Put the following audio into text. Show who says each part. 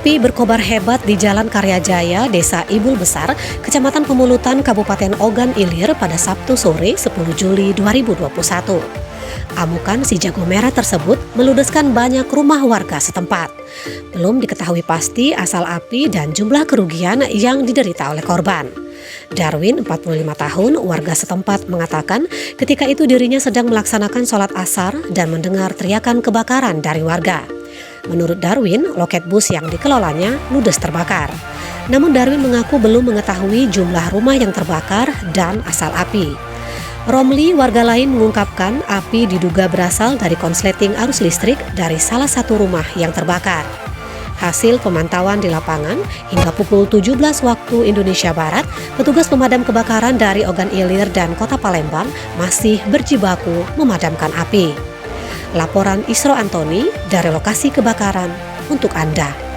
Speaker 1: Api berkobar hebat di Jalan Karyajaya, Desa Ibul Besar, Kecamatan Pemulutan, Kabupaten Ogan Ilir pada Sabtu sore 10 Juli 2021. Amukan si jago merah tersebut meludeskan banyak rumah warga setempat. Belum diketahui pasti asal api dan jumlah kerugian yang diderita oleh korban. Darwin, 45 tahun, warga setempat mengatakan ketika itu dirinya sedang melaksanakan sholat asar dan mendengar teriakan kebakaran dari warga. Menurut Darwin, loket bus yang dikelolanya ludes terbakar. Namun Darwin mengaku belum mengetahui jumlah rumah yang terbakar dan asal api. Romli, warga lain, mengungkapkan api diduga berasal dari konsleting arus listrik dari salah satu rumah yang terbakar. Hasil pemantauan di lapangan, hingga pukul 17 waktu Indonesia Barat, petugas pemadam kebakaran dari Ogan Ilir dan Kota Palembang masih berjibaku memadamkan api. Laporan Isro Antoni dari lokasi kebakaran untuk Anda.